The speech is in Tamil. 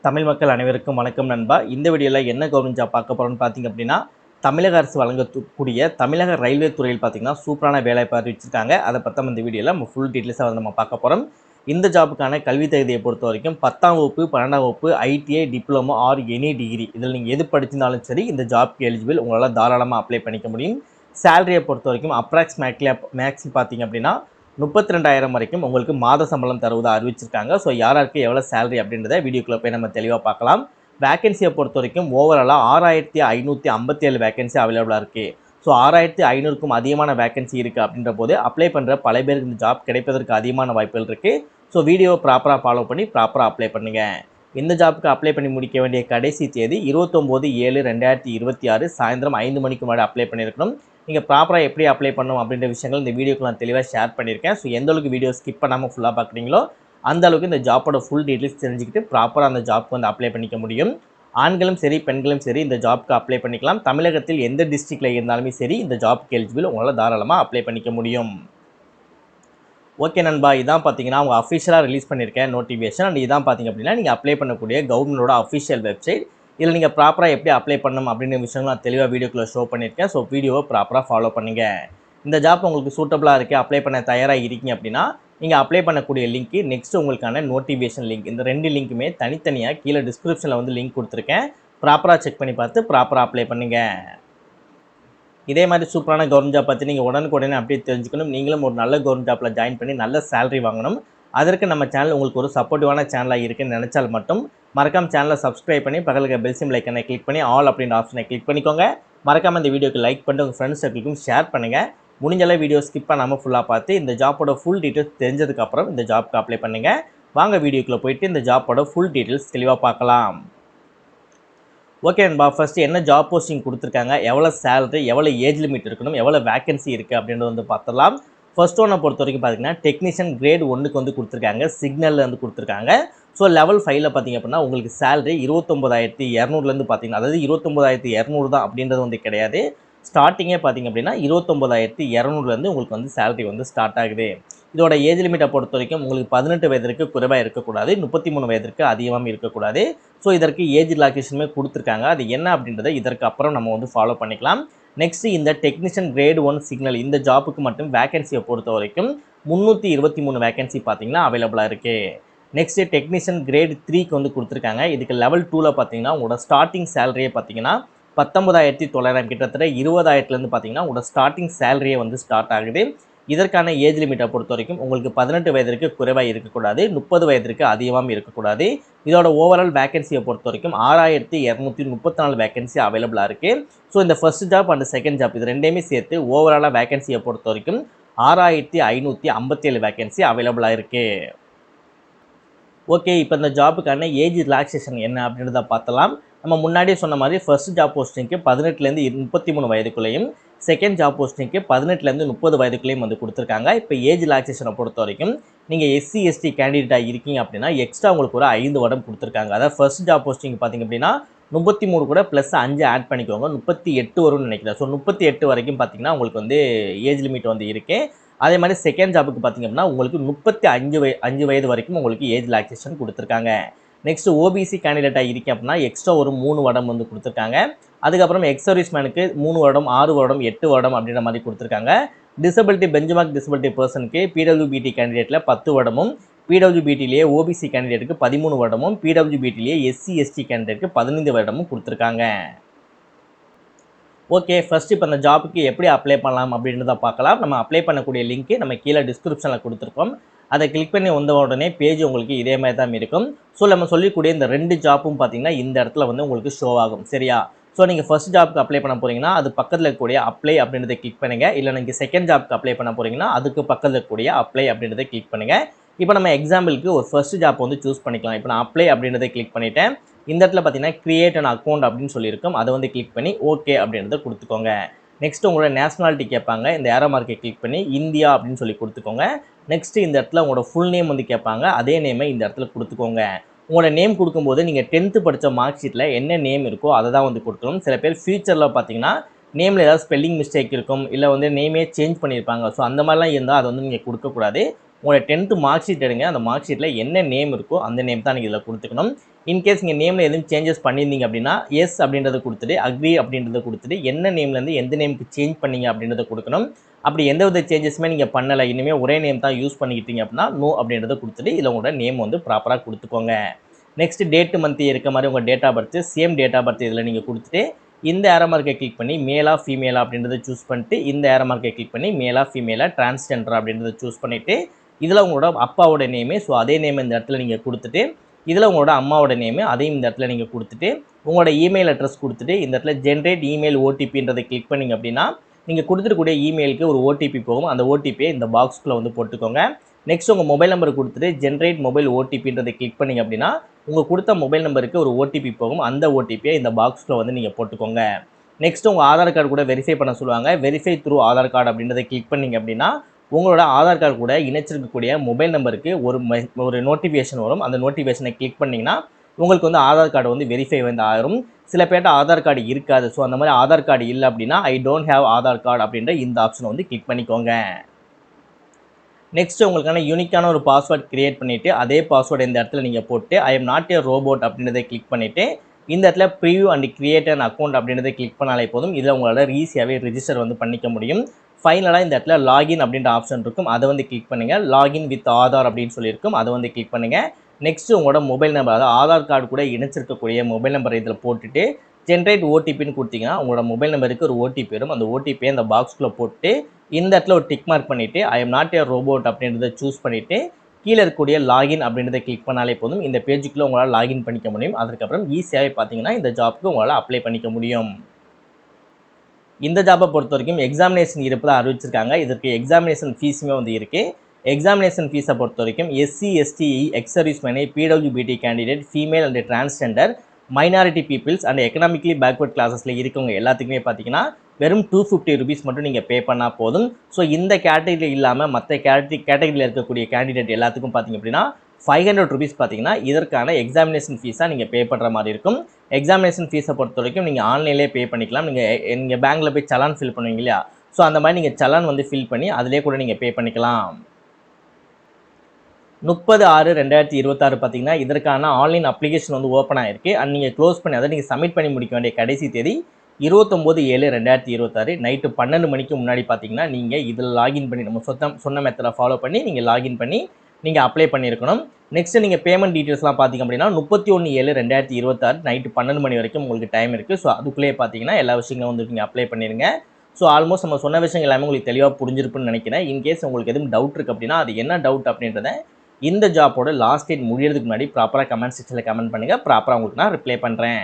தமிழ் மக்கள் அனைவருக்கும் வணக்கம் நண்பா. இந்த வீடியோவில் என்ன கவர்மெண்ட் ஜாப் பார்க்க போகிறோம்னு பார்த்தீங்க அப்படின்னா, தமிழக அரசு வழங்கக்கூடிய தமிழக ரயில்வே துறையில் பார்த்தீங்கன்னா சூப்பரான வேலைவாய்ப்பு அறிவிச்சிருக்காங்க. அதை பற்றி இந்த வீடியோவில் நம்ம ஃபுல் டீட்டெயில்ஸாக நம்ம பார்க்க போகிறோம். இந்த ஜாப்புக்கான கல்வி தகுதியை பொறுத்த வரைக்கும் 10ஆம் வகுப்பு 12ஆம் வகுப்பு ITI diploma or any degree இதில் நீங்கள் எது படிச்சிருந்தாலும் சரி இந்த ஜாப்க்கு எலிஜிபிள். உங்களால் தாராளமாக அப்ளை பண்ணிக்க முடியும். சேலரியை பொறுத்த வரைக்கும் மேக்ஸ் பார்த்தீங்க அப்படின்னா 32,000 வரைக்கும் உங்களுக்கு மாத சம்பளம் தருவதாக அறிவிச்சிருக்காங்க. ஸோ யாருக்கு எவ்வளோ சேலரி அப்படின்றத வீடியோக்குள்ளே போய் நம்ம தெளிவாக பார்க்கலாம். வேகன்சியை பொறுத்த வரைக்கும் ஓவராலாக 6,557 வேகன்சி அவைலபிளாக இருக்குது. ஸோ 6,500க்கும் அதிகமான வேகன்சி இருக்குது அப்படின்ற போது அப்ளை பண்ணுற பல பேருக்கு இந்த ஜாப் கிடைப்பதற்கு அதிகமான வாய்ப்புகள் இருக்குது. ஸோ வீடியோவை ப்ராப்பராக ஃபாலோ பண்ணி ப்ராப்பராக அப்ளை பண்ணுங்கள். இந்த ஜாப்புக்கு அப்ளை பண்ணி முடிக்க வேண்டிய கடைசி தேதி 29/7/2026 சாயந்தரம் 5 மணிக்கு முன்னாடி அப்ளை பண்ணியிருக்கணும். நீங்கள் ப்ராப்பராக எப்படி அப்ளை பண்ணணும் அப்படின்ற விஷயங்கள் இந்த வீடியோக்கு நான் தெளிவாக ஷேர் பண்ணியிருக்கேன். ஸோ எந்த அளவுக்கு வீடியோ ஸ்கிப் பண்ணாமல் ஃபுல்லாக பார்க்குறீங்களோ அந்த அளவுக்கு இந்த ஜாப்போட ஃபுல் டீட்டெயில்ஸ் தெரிஞ்சுக்கிட்டு ப்ராப்பராக அந்த ஜாப்க்கு வந்து அப்ளை பண்ணிக்க முடியும். ஆண்களும் சரி பெண்களும் சரி இந்த ஜாப்க்கு அப்ளை பண்ணிக்கலாம். தமிழகத்தில் எந்த டிஸ்ட்ரிக்டில் இருந்தாலுமே சரி இந்த ஜாப்க்கு எலிஜிபிள். உங்களால் தாராளமாக அப்ளை பண்ணிக்க முடியும். ஓகே நண்பா, இதான் பார்த்தீங்கன்னா அவங்க அஃபிஷியலாக ரிலீஸ் பண்ணியிருக்கேன் நோட்டிஃபிகேஷன். அண்ட் இதான் பார்த்தீங்க அப்படின்னா நீங்கள் அப்ளை பண்ணக்கூடிய கவர்மெண்டோட அஃபிஷியல் வெப்சைட். இதில் நீங்கள் ப்ராப்பராக எப்படி அப்ளை பண்ணணும் அப்படின்ற விஷயங்கள் நான் தெளிவாக வீடியோக்குள்ளே ஷோ பண்ணியிருக்கேன். ஸோ வீடியோவை ப்ராப்பராக ஃபாலோ பண்ணுங்கள். இந்த ஜாப் உங்களுக்கு சூட்டபுளாக இருக்குது, அப்ளை பண்ண தயாராக இருக்கீங்க அப்படின்னா நீங்கள் அப்ளை பண்ணக்கூடிய லிங்க்கு நெக்ஸ்ட் உங்களுக்கான நோட்டிஃபிகேஷன் லிங்க். இந்த 2 லிங்க்குமே தனித்தனியாக கீழே டிஸ்கிரிப்ஷனில் வந்து லிங்க் கொடுத்துருக்கேன். ப்ராப்பராக செக் பண்ணி பார்த்து ப்ராப்பராக அப்ளை பண்ணுங்கள். இதே மாதிரி சூப்பரான கவர்மெண்ட் ஜாப் பற்றி நீங்கள் உடனுக்குடனே அப்டேட் தெரிஞ்சுக்கணும். நீங்களும் ஒரு நல்ல கவர்மெண்ட் ஜாப்பில் ஜாயின் பண்ணி நல்ல சேலரி வாங்கணும். அதற்கு நம்ம சேனல் உங்களுக்கு ஒரு சப்போர்ட்டிவான சேனலாக இருக்குன்னு நினச்சால் மட்டும் மறக்காம சேனலை சப்ஸ்கிரைப் பண்ணி பக்கத்தில் பெல் சிம்பிள் ஐக்கனை கிளிக் பண்ணி ஆல் அப்படின்ற ஆப்ஷனை கிளிக் பண்ணிக்கோங்க. மறக்காமல் இந்த வீடியோக்கு லைக் பண்ணிட்டு உங்கள் ஃப்ரெண்ட்ஸ் சர்க்கிளுக்கும் ஷேர் பண்ணுங்கள். முடிஞ்சளவு வீடியோ ஸ்கிப் பண்ணாமல் ஃபுல்லாக பார்த்து இந்த ஜாப்போட ஃபுல் டீட்டெயில்ஸ் தெரிஞ்சதுக்கப்புறம் இந்த ஜாப்க்கு அப்ளை பண்ணுங்கள். வாங்க வீடியோக்குள்ளே போயிட்டு இந்த ஜாப்போட ஃபுல் டீட்டெயில்ஸ் தெளிவாக பார்க்கலாம். ஓகே நண்பா, ஃபஸ்ட்டு என்ன ஜாப் போஸ்டிங் கொடுத்துருக்காங்க, எவ்வளோ சேலரி, எவ்வளோ ஏஜ் லிமிட் இருக்கணும், எவ்வளோ வேகன்சி இருக்குது அப்படின்றது வந்து பார்த்துடலாம். ஃபர்ஸ்ட் ஒன்னை பொறுத்த வரைக்கும் பார்த்தீங்கன்னா டெக்னீஷியன் கிரேட் 1க்கு வந்து கொடுத்துருக்காங்க. சிக்னலில் வந்து கொடுத்துருக்காங்க. ஸோ லெவல் 5ல் பார்த்தீங்க அப்படின்னா உங்களுக்கு சேலரி 29,200 பார்த்தீங்கன்னா, அதாவது 29,200 தான் அப்படின்றது வந்து கிடையாது. ஸ்டார்டிங்கே பார்த்தீங்க அப்படின்னா 29,200 உங்களுக்கு வந்து சேலரி வந்து ஸ்டார்ட் ஆகுது. இதோட ஏஜ் லிமிட்டை பொறுத்த வரைக்கும் உங்களுக்கு 18 வயதிற்கு குறைவாக இருக்கக்கூடாது, 33 வயதிற்கு அதிகமாக இருக்கக்கூடாது. ஸோ இதற்கு ஏஜ் ரிலாக்ஸேஷனுமே கொடுத்துருக்காங்க. அது என்ன அப்படின்றத இதற்கு அப்புறம் நம்ம வந்து ஃபாலோ பண்ணிக்கலாம். நெக்ஸ்ட் இந்த டெக்னீஷியன் கிரேட் 1 சிக்னல் இந்த ஜாப்புக்கு மட்டும் வேகன்சியை பொறுத்த வரைக்கும் 323 வேகன்சி பார்த்தீங்கன்னா அவைலபிளாக இருக்குது. நெக்ஸ்ட் டெக்னீஷியன் கிரேட் 3க்கு வந்து கொடுத்துருக்காங்க. இதுக்கு லெவல் 2ல் பார்த்தீங்கன்னா உங்களோட ஸ்டார்டிங் சேலரியே பார்த்தீங்கன்னா 19,900 கிட்டத்தட்ட 20,000லேருந்து பார்த்தீங்கன்னா உங்களோட ஸ்டார்டிங் சேலரியே வந்து ஸ்டார்ட் ஆகுது. இதற்கான ஏஜ் லிமிட்டை பொறுத்த வரைக்கும் உங்களுக்கு 18 வயதிற்கு குறைவாக இருக்கக்கூடாது, 30 வயதிற்கு அதிகமாக இருக்கக்கூடாது. இதோட ஓவரால் வேகன்சியை பொறுத்த வரைக்கும் 6,234 வேகன்சி அவைலபிளாக இருக்குது. ஸோ இந்த first job and second job இது ரெண்டையுமே சேர்த்து ஓவராலாக வேகன்சியை பொறுத்த வரைக்கும் 6,557 வேகன்சி அவைலபிளாக இருக்குது. ஓகே, இப்போ இந்த ஜாப்புக்கான ஏஜ் ரிலாக்ஸேஷன் என்ன அப்படின்றத பார்த்தலாம். நம்ம முன்னாடியே சொன்ன மாதிரி ஃபர்ஸ்ட் ஜாப் போஸ்டிங்க்கு 18லேருந்து 33 வயதுக்குள்ளேயும், செகண்ட் ஜாப் போஸ்டிங்க்கு 18லேருந்து 30 வயதுக்குள்ளேயும் வந்து கொடுத்துருக்காங்க. இப்போ ஏஜ் ரிலாக்ஸேஷனை பொறுத்த வரைக்கும் நீங்கள் எஸ்சி எஸ்டி கேண்டிடேட்டாக இருக்கீங்க அப்படின்னா எக்ஸ்ட்ரா உங்களுக்கு ஒரு 5 வருடம் கொடுத்துருக்காங்க. அதாவது ஃபர்ஸ்ட் ஜாப் போஸ்டிங் பார்த்தீங்க அப்படின்னா 33 கூட ப்ளஸ் 5 ஆட் பண்ணிக்கோங்க, 38 வரும்னு நினைக்கிறேன். ஸோ 38 வரைக்கும் பார்த்தீங்கன்னா உங்களுக்கு வந்து ஏஜ் லிமிட் வந்து இருக்குது. அதே மாதிரி செகண்ட் ஜாப்புக்கு பார்த்தீங்க அப்படின்னா உங்களுக்கு 35 வயது வரைக்கும் உங்களுக்கு ஏஜ் ரிலாக்ஸேஷன் கொடுத்துருக்காங்க. நெக்ஸ்ட் ஓபிசி கேண்டிடேட்டாக இருக்கேன் அப்படின்னா எக்ஸ்ட்ரா ஒரு 3 வருடம் வந்து கொடுத்துருக்காங்க. அதுக்கப்புறம் எக்ஸ் சர்வீஸ்மேனுக்கு 3 வருடம் 6 வருடம் 8 வருடம் அப்படின்ற மாதிரி கொடுத்துருக்காங்க. டிசபிலிட்டி பெஞ்ச்மார்க் டிசபிலிட்டி பர்சனுக்கு பிடபிள்யூபிடி கேண்டிடேட்டில் 10 வருடமும், பிடபிள்யூபிடிலேயே ஓபிசி கேண்டிடேட்டுக்கு 13 வருடமும், பிடபிள்யூபிடிலேயே எஸ்சி எஸ்டி கேண்டிடேட்டுக்கு 15 வருடமும் கொடுத்துருக்காங்க. ஓகே, ஃபர்ஸ்ட் இப்போ அந்த ஜாப்புக்கு எப்படி அப்ளை பண்ணலாம் அப்படின்றத பார்க்கலாம். நம்ம அப்ளை பண்ணக்கூடிய லிங்க்கு நம்ம கீழே டிஸ்கிரிப்ஷனில் கொடுத்துருக்கோம். அதை கிளிக் பண்ணி வந்த உடனே பேஜ் உங்களுக்கு இதே மாதிரி தான் இருக்கும். ஸோ நம்ம சொல்லக்கூடிய இந்த 2 ஜாப்பும் பார்த்தீங்கன்னா இந்த இடத்துல வந்து உங்களுக்கு ஷோ ஆகும். சரியா? ஸோ நீங்கள் ஃபர்ஸ்ட் ஜாப்புக்கு அப்ளை பண்ண போகிறீங்கன்னா அது பக்கத்தில் இருக்கக்கூடிய அப்ளை அப்படின்றத கிளிக் பண்ணுங்கள். இல்லை நீங்கள் செகண்ட் ஜாப்புக்கு அப்ளை பண்ண போகிறீங்கன்னா அதுக்கு பக்கத்தில் இருக்கக்கூடிய அப்ளை அப்படின்றத கிளிக் பண்ணுங்கள். இப்போ நம்ம எக்ஸாம்பிளுக்கு ஒரு ஃபர்ஸ்ட் ஜாப் வந்து சூஸ் பண்ணிக்கலாம். இப்போ நான் அப்ளை அப்படின்றத கிளிக் பண்ணிவிட்டேன். இந்த இடத்துல பார்த்தீங்கன்னா கிரியேட் அன் அக்கௌண்ட் அப்படின்னு சொல்லியிருக்கும். அதை வந்து கிளிக் பண்ணி ஓகே அப்படின்றத கொடுத்துக்கோங்க. நெக்ஸ்ட் உங்களோட நேஷனாலிட்டி கேட்பாங்க. இந்த ஏரோ மார்க்கை கிளிக் பண்ணி இந்தியா அப்படின்னு சொல்லி கொடுத்துக்கோங்க. நெக்ஸ்ட் இந்த இடத்துல உங்களோட ஃபுல் நேம் வந்து கேட்பாங்க. அதே நேமை இந்த இடத்துல கொடுத்துக்கோங்க. உங்களோட நேம் கொடுக்கும்போது நீங்கள் 10th படித்த மார்க் ஷீட்டில் என்ன நேம் இருக்கோ அதை தான் வந்து கொடுக்கணும். சில பேர் ஃபியூச்சரில் பார்த்தீங்கன்னா நேமில் ஏதாவது ஸ்பெல்லிங் மிஸ்டேக் இருக்கும், இல்லை வந்து நேமே சேஞ்ச் பண்ணியிருப்பாங்க. ஸோ அந்த மாதிரிலாம் இருந்தால் அதை வந்து நீங்கள் கொடுக்கக்கூடாது. உங்களோட 10th மார்க் ஷீட் எடுங்க. அந்த மார்க் ஷீட்டில் என்ன நேம் இருக்கோ அந்த நேம் தான் நீங்கள் இதில் கொடுத்துக்கணும். இன்கேஸ் நீங்கள் நேமில் எதுவும் சேஞ்சஸ் பண்ணியிருந்தீங்க அப்படின்னா எஸ் அப்படின்றத கொடுத்துட்டு அக்ரி அப்படின்றத கொடுத்துட்டு என்ன நேம்லேருந்து எந்த நேமுக்கு சேஞ்ச் பண்ணீங்க அப்படின்றத கொடுக்கணும். அப்படி எந்த வித சேஞ்சஸுமே நீங்கள் பண்ணலை, இனிமேல் ஒரே நேம் தான் யூஸ் பண்ணிக்கிட்டீங்க அப்படின்னா நோ அப்படின்றத கொடுத்துட்டு இதில் உங்களோட நேம் வந்து ப்ராப்பராக கொடுத்துக்கோங்க. நெக்ஸ்ட் டேட்டு மந்த் இருக்க மாதிரி உங்கள் date of birth same date of birth இதில் நீங்கள் கொடுத்துட்டு இந்த ஏரோ மார்க்கை கிளிக் பண்ணி மேலா ஃபீமேலா அப்படின்றத சூஸ் பண்ணிட்டு இந்த ஏரோ மார்க்கை கிளிக் பண்ணி மேலா ஃபீமேலா டிரான்ஸ்ஜெண்டர் அப்படின்றத சூஸ் பண்ணிவிட்டு இதில் உங்களோட அப்பாவோட நேமு ஸோ அதே நேம் இந்த இடத்துல நீங்கள் கொடுத்துட்டு இதில் உங்களோட அம்மாவோட நேமு அதையும் இந்த இடத்துல நீங்கள் கொடுத்துட்டு உங்களோட இமெயில் அட்ரஸ் கொடுத்துட்டு இந்த இடத்துல ஜென்ரேட் இமெயில் ஓடிபின்றதை கிளிக் பண்ணிங்க அப்படின்னா நீங்கள் கொடுத்துருக்கூடிய இமெயிலுக்கு ஒரு ஓடிபி போகும். அந்த ஓடிபியை இந்த பாக்ஸ்குள்ளே வந்து போட்டுக்கோங்க. நெக்ஸ்ட் உங்கள் மொபைல் நம்பர் கொடுத்துட்டு ஜென்ரேட் மொபைல் ஓடிபின்றதை கிளிக் பண்ணிங்க அப்படின்னா உங்கள் கொடுத்த மொபைல் நம்பருக்கு ஒரு ஓடிபி போகும். அந்த ஓடிபியை இந்த பாக்ஸ்குள்ளே வந்து நீங்கள் போட்டுக்கோங்க. நெக்ஸ்ட் உங்கள் ஆதார் கார்டு கூட வெரிஃபை பண்ண சொல்லுவாங்க. வெரிஃபை த்ரூ ஆதார் கார்டு அப்படின்றத கிளிக் பண்ணிங்க அப்படின்னா உங்களோட ஆதார் கார்டு கூட இணைச்சிருக்கக்கூடிய மொபைல் நம்பருக்கு ஒரு நோட்டிஃபிகேஷன் வரும். அந்த நோட்டிஃபிகேஷனை கிளிக் பண்ணிங்கன்னா உங்களுக்கு வந்து ஆதார் கார்டு வந்து வெரிஃபை வந்து ஆயிரும். சில பேர்ட்ட ஆதார் கார்டு இருக்காது. ஸோ அந்த மாதிரி ஆதார் கார்டு இல்லை அப்படின்னா I don't have Aadhaar card அப்படின்ற இந்த ஆப்ஷனை வந்து கிளிக் பண்ணிக்கோங்க. நெக்ஸ்ட் உங்களுக்கான யூனிக்கான ஒரு பாஸ்வேர்ட் கிரியேட் பண்ணிவிட்டு அதே பாஸ்வேர்டு இந்த இடத்துல நீங்கள் போட்டு I am not a robot அப்படின்றத கிளிக் பண்ணிவிட்டு இந்த இடத்துல preview and create an account அப்படின்றத கிளிக் பண்ணாலே போதும். இதில் உங்களால் ஈஸியாகவே ரிஜிஸ்டர் வந்து பண்ணிக்க முடியும். ஃபைனலாக இந்த இடத்துல லாகின் அப்படின்ற ஆப்ஷன் இருக்கும். அதை வந்து கிளிக் பண்ணுங்கள். லாகின் வித் ஆதார் அப்படின்னு சொல்லியிருக்கும். அதை வந்து கிளிக் பண்ணுங்கள். நெக்ஸ்ட்டு உங்களோட மொபைல் நம்பர், அதாவது ஆதார் கார்டு கூட இணைச்சிருக்கக்கூடிய மொபைல் நம்பரை இதில் போட்டுட்டு ஜென்ரேட் ஓடிபின்னு கொடுத்தீங்கன்னா உங்களோட மொபைல் நம்பருக்கு ஒரு ஓடிபி வரும். அந்த ஓடிபியை இந்த பாக்ஸ்குள்ளே போட்டு இந்த இடத்துல ஒரு டிக் மார்க் பண்ணிவிட்டு I am not a robot அப்படின்றத சூஸ் பண்ணிவிட்டு கீழே இருக்கக்கூடிய லாகின் அப்படின்றத கிளிக் பண்ணாலே போதும். இந்த பேஜுக்குள்ளே உங்களால் லாகின் பண்ணிக்க முடியும். அதுக்கப்புறம் ஈஸியாகவே பார்த்தீங்கன்னா இந்த ஜாப்க்கு உங்களால் அப்ளை பண்ணிக்க முடியும். இந்த ஜாப்பை பொறுத்த வரைக்கும் எக்ஸாமினேஷன் இருப்பதாக அறிவிச்சிருக்காங்க. இதற்கு எக்ஸாமினேஷன் ஃபீஸுமே வந்து இருக்குது. எக்ஸாமினேஷன் ஃபீஸை பொறுத்த வரைக்கும் SC ST ex serviceman PWBD candidate female and transgender minority peoples and economically backward கிளாஸஸில் இருக்கவங்க எல்லாத்துக்குமே பார்த்தீங்கன்னா வெறும் 250 ருபீஸ் மட்டும் நீங்கள் பே பண்ணால் போதும். ஸோ இந்த கேட்டகரி இல்லாமல் மற்ற கேட்டகரியில் இருக்கக்கூடிய கேண்டிடேட் எல்லாத்துக்கும் பார்த்தீங்க அப்படின்னா 500 ருபீஸ் பார்த்தீங்கன்னா இதற்கான எக்ஸாமினேஷன் ஃபீஸாக நீங்கள் பே பண்ணுற மாதிரி இருக்கும். எக்ஸாமினேஷன் ஃபீஸை பொறுத்த வரைக்கும் நீங்கள் ஆன்லைன்லேயே பே பண்ணிக்கலாம். நீங்கள் பேங்க்கில் போய் சலான் ஃபில் பண்ணுவீங்க இல்லையா, ஸோ அந்த மாதிரி நீங்கள் சலான் வந்து ஃபில் பண்ணி அதிலே கூட நீங்கள் பே பண்ணிக்கலாம். 30/6/2026 பார்த்தீங்கன்னா இதற்கான ஆன்லைன் அப்ளிகேஷன் வந்து ஓப்பன் ஆகிருக்கு. அண்ட் நீங்கள் க்ளோஸ் பண்ணி அதை நீங்கள் சப்மிட் பண்ணி முடிக்க வேண்டிய கடைசி தேதி 29/7/2026 நைட்டு 12 மணிக்கு முன்னாடி பார்த்தீங்கன்னா நீங்கள் இதில் லாகின் பண்ணி நம்ம சொன்ன மெத்தடை ஃபாலோ பண்ணி நீங்கள் லாகின் பண்ணி நீங்கள் அப்ளை பண்ணியிருக்கணும். நெக்ஸ்ட் நீங்கள் பேமெண்ட் டீட்டெயில்ஸ்லாம் பார்த்தீங்க அப்படின்னா 31/7/2026 நைட்டு 12 மணி வரைக்கும் உங்களுக்கு டைம் இருக்குது. ஸோ அதுக்குள்ளேயே பார்த்தீங்கன்னா எல்லா விஷயங்களும் வந்து நீங்கள் அப்ளை பண்ணிடுங்க. ஸோ ஆல்மோஸ்ட் நம்ம சொன்ன விஷயங்கள் எல்லாமே உங்களுக்கு தெளிவாக புரிஞ்சிருப்புன்னு நினைக்கிறேன். இன்கேஸ் உங்களுக்கு எதுவும் டவுட் இருக்குது அப்படின்னா அது என்ன டவுட் அப்படின்றத இந்த ஜாப்போட லாஸ்ட் டேட் முடியறதுக்கு முன்னாடி ப்ராப்பராக கமெண்ட் செக்ஷனில் கமெண்ட் பண்ணுங்கள். ப்ராப்பராக உங்களுக்கு நான் ரிப்ளை பண்ணுறேன்.